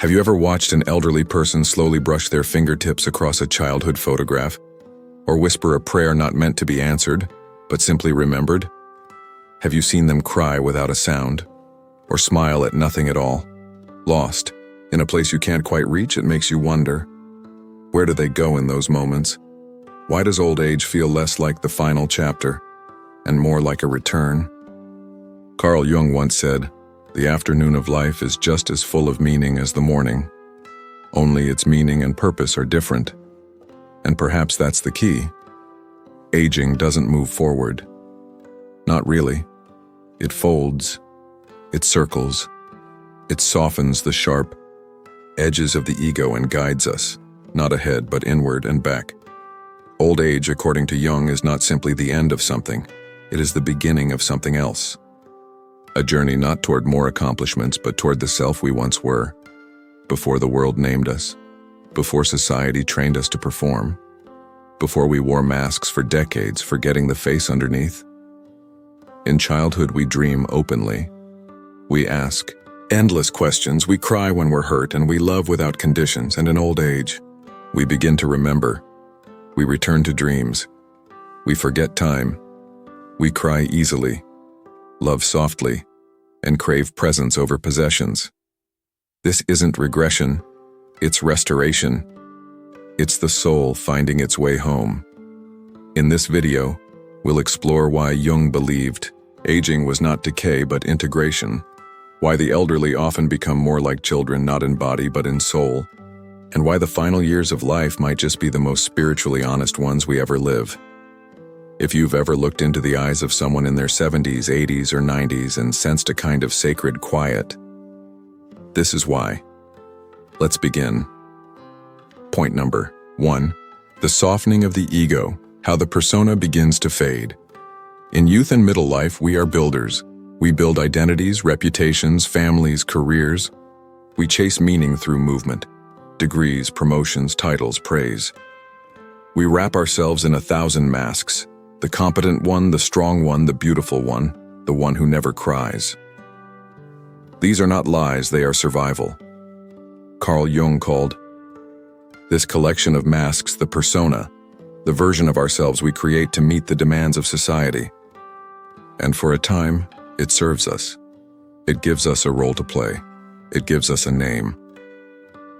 Have you ever watched an elderly person slowly brush their fingertips across a childhood photograph? Or whisper a prayer not meant to be answered, but simply remembered? Have you seen them cry without a sound? Or smile at nothing at all? Lost, in a place you can't quite reach, it makes you wonder. Where do they go in those moments? Why does old age feel less like the final chapter, and more like a return? Carl Jung once said, "The afternoon of life is just as full of meaning as the morning. Only its meaning and purpose are different." And perhaps that's the key. Aging doesn't move forward. Not really. It folds. It circles. It softens the sharp edges of the ego and guides us, not ahead but inward and back. Old age, according to Jung, is not simply the end of something. It is the beginning of something else. A journey not toward more accomplishments, but toward the self we once were, before the world named us, before society trained us to perform, before we wore masks for decades, forgetting the face underneath. In childhood, we dream openly. We ask endless questions, we cry when we're hurt, and we love without conditions. And in old age, we begin to remember. We return to dreams. We forget time. We cry easily, love softly, and crave presence over possessions. This isn't regression, it's restoration. It's the soul finding its way home. In this video, we'll explore why Jung believed aging was not decay but integration, why the elderly often become more like children, not in body but in soul, and why the final years of life might just be the most spiritually honest ones we ever live. If you've ever looked into the eyes of someone in their 70s, 80s, or 90s and sensed a kind of sacred quiet, this is why. Let's begin. Point number 1. The softening of the ego, how the persona begins to fade. In youth and middle life, we are builders. We build identities, reputations, families, careers. We chase meaning through movement, degrees, promotions, titles, praise. We wrap ourselves in 1,000 masks. The competent one, the strong one, the beautiful one, the one who never cries. These are not lies, they are survival. Carl Jung called this collection of masks the persona, the version of ourselves we create to meet the demands of society. And for a time, it serves us. It gives us a role to play. It gives us a name.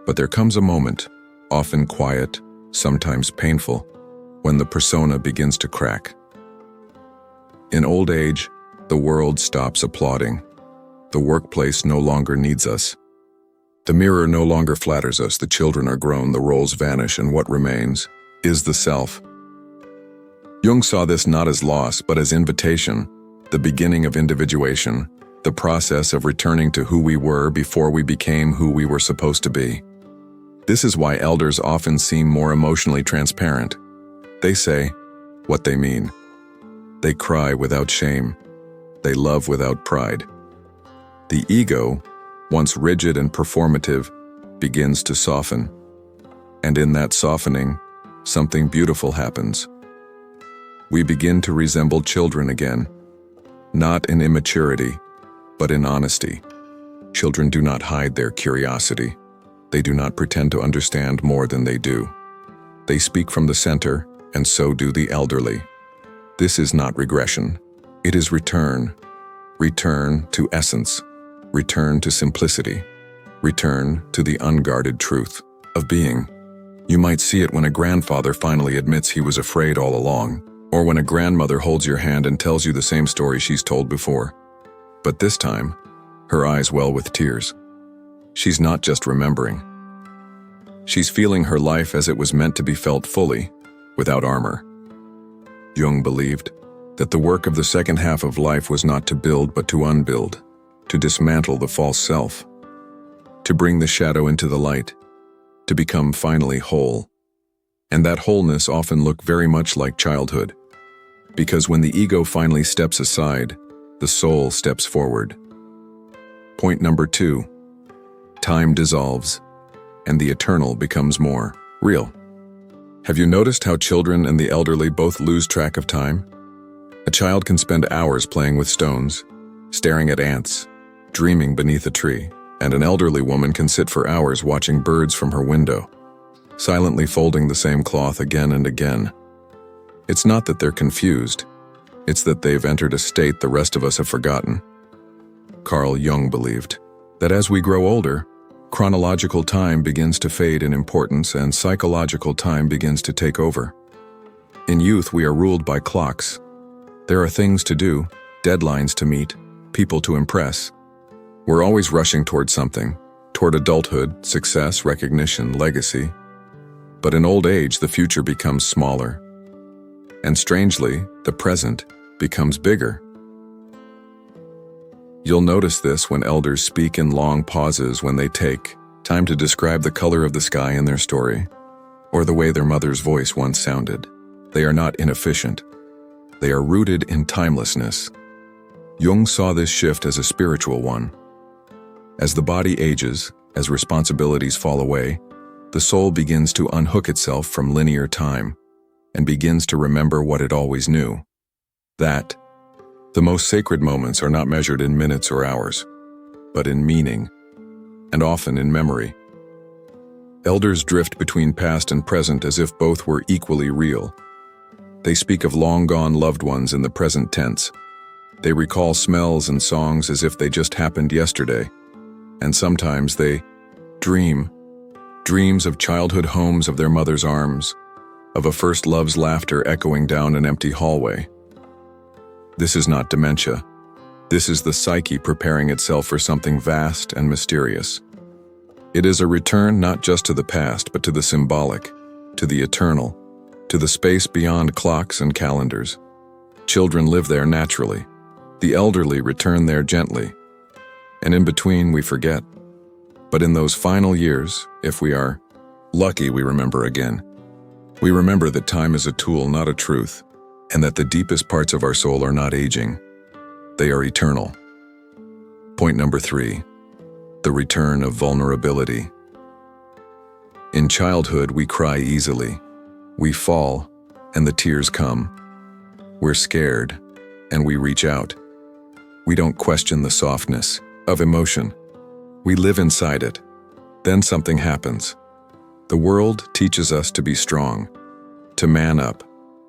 But there comes a moment, often quiet, sometimes painful, when the persona begins to crack. In old age, the world stops applauding. The workplace no longer needs us. The mirror no longer flatters us. The children are grown, the roles vanish, and what remains is the self. Jung saw this not as loss, but as invitation, the beginning of individuation, the process of returning to who we were before we became who we were supposed to be. This is why elders often seem more emotionally transparent. They say what they mean. They cry without shame. They love without pride. The ego, once rigid and performative, begins to soften. And in that softening, something beautiful happens. We begin to resemble children again, not in immaturity, but in honesty. Children do not hide their curiosity. They do not pretend to understand more than they do. They speak from the center, and so do the elderly. This is not regression. It is return. Return to essence. Return to simplicity. Return to the unguarded truth of being. You might see it when a grandfather finally admits he was afraid all along, or when a grandmother holds your hand and tells you the same story she's told before. But this time, her eyes well with tears. She's not just remembering. She's feeling her life as it was meant to be felt fully, without armor. Jung believed that the work of the second half of life was not to build but to unbuild, to dismantle the false self, to bring the shadow into the light, to become finally whole. And that wholeness often looked very much like childhood, because when the ego finally steps aside, the soul steps forward. Point number 2. Time dissolves, and the eternal becomes more real. Have you noticed how children and the elderly both lose track of time? A child can spend hours playing with stones, staring at ants, dreaming beneath a tree. And an elderly woman can sit for hours watching birds from her window, silently folding the same cloth again and again. It's not that they're confused, it's that they've entered a state the rest of us have forgotten. Carl Jung believed that as we grow older, chronological time begins to fade in importance and psychological time begins to take over. In youth, we are ruled by clocks. There are things to do, deadlines to meet, people to impress. We're always rushing toward something, toward adulthood, success, recognition, legacy. But in old age, the future becomes smaller. And strangely, the present becomes bigger. You'll notice this when elders speak in long pauses when they take time to describe the color of the sky in their story, or the way their mother's voice once sounded. They are not inefficient. They are rooted in timelessness. Jung saw this shift as a spiritual one. As the body ages, as responsibilities fall away, the soul begins to unhook itself from linear time and begins to remember what it always knew. That the most sacred moments are not measured in minutes or hours, but in meaning, and often in memory. Elders drift between past and present as if both were equally real. They speak of long-gone loved ones in the present tense. They recall smells and songs as if they just happened yesterday. And sometimes they dreams of childhood homes of their mother's arms, of a first love's laughter echoing down an empty hallway. This is not dementia. This is the psyche preparing itself for something vast and mysterious. It is a return not just to the past, but to the symbolic, to the eternal, to the space beyond clocks and calendars. Children live there naturally. The elderly return there gently. And in between, we forget. But in those final years, if we are lucky, we remember again. We remember that time is a tool, not a truth, and that the deepest parts of our soul are not aging. They are eternal. Point number 3, the return of vulnerability. In childhood, we cry easily. We fall, and the tears come. We're scared, and we reach out. We don't question the softness of emotion. We live inside it. Then something happens. The world teaches us to be strong, to man up,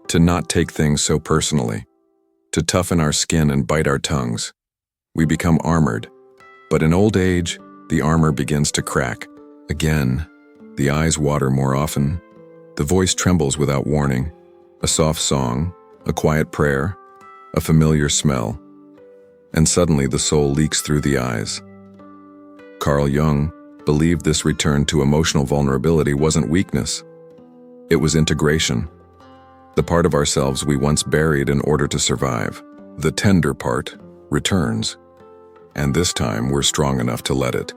to not take things so personally, to toughen our skin and bite our tongues. We become armored. But in old age, the armor begins to crack. Again, the eyes water more often. The voice trembles without warning. A soft song, a quiet prayer, a familiar smell. And suddenly the soul leaks through the eyes. Carl Jung believed this return to emotional vulnerability wasn't weakness. It was integration. The part of ourselves we once buried in order to survive, the tender part, returns. And this time we're strong enough to let it.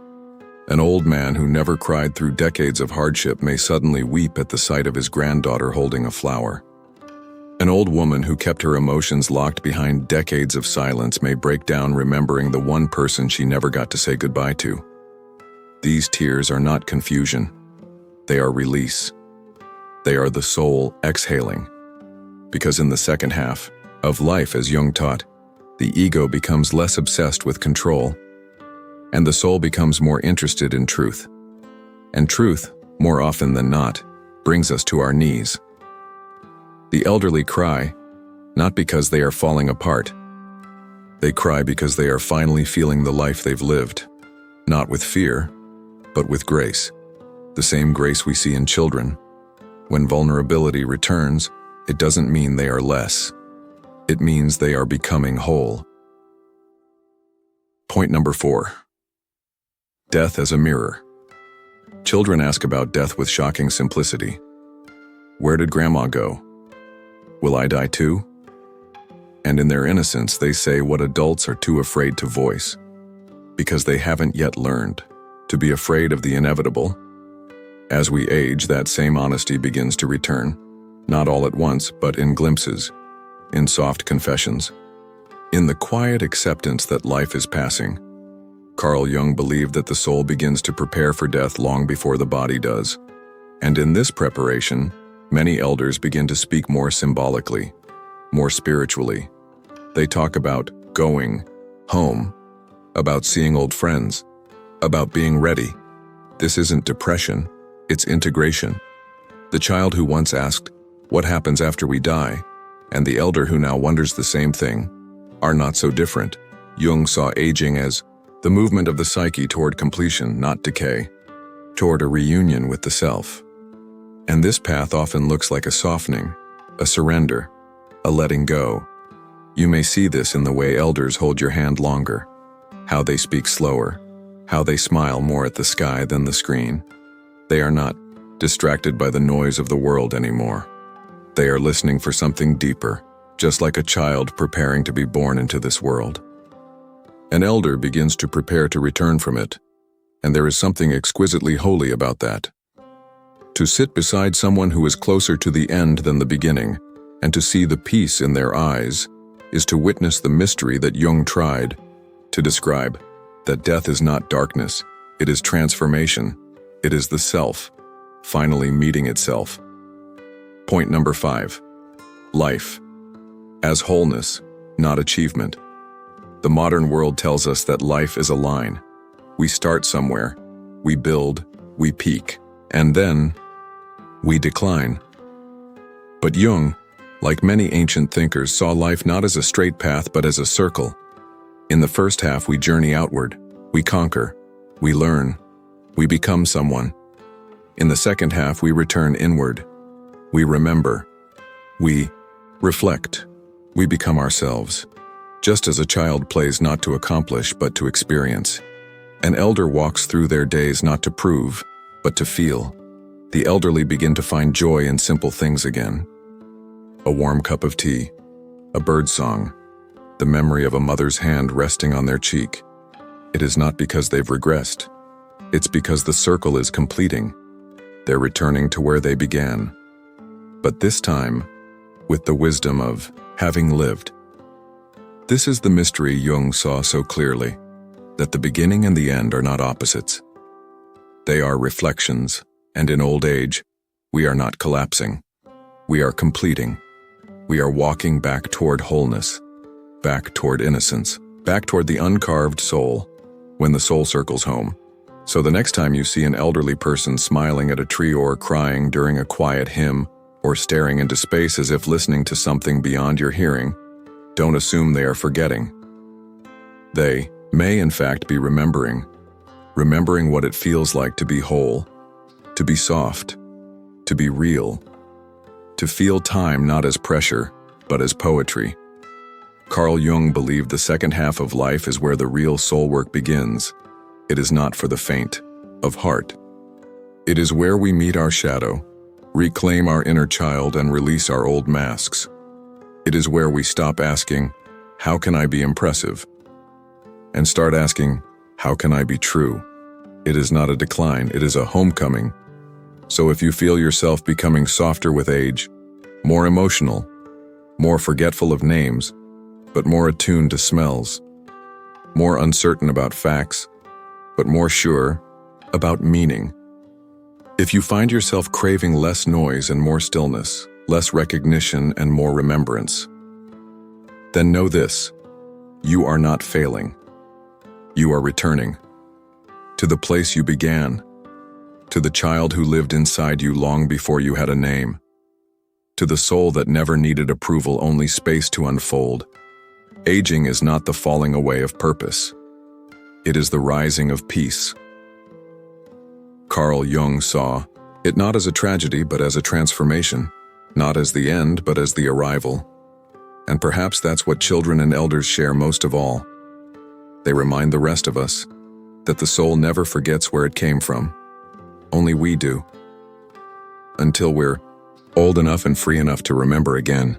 An old man who never cried through decades of hardship may suddenly weep at the sight of his granddaughter holding a flower. An old woman who kept her emotions locked behind decades of silence may break down remembering the one person she never got to say goodbye to. These tears are not confusion. They are release. They are the soul exhaling. Because in the second half of life, as Jung taught, the ego becomes less obsessed with control, and the soul becomes more interested in truth. And truth, more often than not, brings us to our knees. The elderly cry, not because they are falling apart. They cry because they are finally feeling the life they've lived, not with fear, but with grace. The same grace we see in children. When vulnerability returns, it doesn't mean they are less. It means they are becoming whole. Point number 4. Death as a mirror. Children ask about death with shocking simplicity. Where did Grandma go? Will I die too? And in their innocence, they say what adults are too afraid to voice, because they haven't yet learned to be afraid of the inevitable. As we age, that same honesty begins to return, not all at once, but in glimpses, in soft confessions, in the quiet acceptance that life is passing. Carl Jung believed that the soul begins to prepare for death long before the body does. And in this preparation, many elders begin to speak more symbolically, more spiritually. They talk about going home, about seeing old friends, about being ready. This isn't depression, it's integration. The child who once asked, "What happens after we die?" and the elder who now wonders the same thing are not so different. Jung saw aging as the movement of the psyche toward completion, not decay, toward a reunion with the self. And this path often looks like a softening, a surrender, a letting go. You may see this in the way elders hold your hand longer, how they speak slower, how they smile more at the sky than the screen. They are not distracted by the noise of the world anymore. They are listening for something deeper, just like a child preparing to be born into this world. An elder begins to prepare to return from it, and there is something exquisitely holy about that. To sit beside someone who is closer to the end than the beginning, and to see the peace in their eyes, is to witness the mystery that Jung tried to describe, that death is not darkness, it is transformation, it is the self, finally meeting itself. Point number 5. Life as wholeness, not achievement. The modern world tells us that life is a line. We start somewhere, we build, we peak, and then we decline. But Jung, like many ancient thinkers, saw life not as a straight path but as a circle. In the first half, we journey outward, we conquer, we learn, we become someone. In the second half, we return inward, we remember, we reflect, we become ourselves. Just as a child plays not to accomplish but to experience. An elder walks through their days not to prove, but to feel. The elderly begin to find joy in simple things again. A warm cup of tea, a bird's song, the memory of a mother's hand resting on their cheek. It is not because they've regressed. It's because the circle is completing. They're returning to where they began. But this time, with the wisdom of having lived. This is the mystery Jung saw so clearly, that the beginning and the end are not opposites. They are reflections, and in old age, we are not collapsing. We are completing. We are walking back toward wholeness, back toward innocence, back toward the uncarved soul, when the soul circles home. So the next time you see an elderly person smiling at a tree or crying during a quiet hymn, or staring into space as if listening to something beyond your hearing, don't assume they are forgetting. They may in fact be remembering what it feels like to be whole, to be soft, to be real, to feel time not as pressure, but as poetry. Carl Jung believed the second half of life is where the real soul work begins. It is not for the faint of heart. It is where we meet our shadow, reclaim our inner child, and release our old masks. It is where we stop asking, "How can I be impressive?" and start asking, "How can I be true?" It is not a decline, it is a homecoming. So if you feel yourself becoming softer with age, more emotional, more forgetful of names, but more attuned to smells, more uncertain about facts, but more sure about meaning. If you find yourself craving less noise and more stillness, less recognition and more remembrance, then know this: you are not failing. You are returning to the place you began, to the child who lived inside you long before you had a name, to the soul that never needed approval, only space to unfold. Aging is not the falling away of purpose. It is the rising of peace. Carl Jung saw it not as a tragedy but as a transformation, not as the end but as the arrival. And perhaps that's what children and elders share most of all. They remind the rest of us that the soul never forgets where it came from. Only we do. Until we're old enough and free enough to remember again.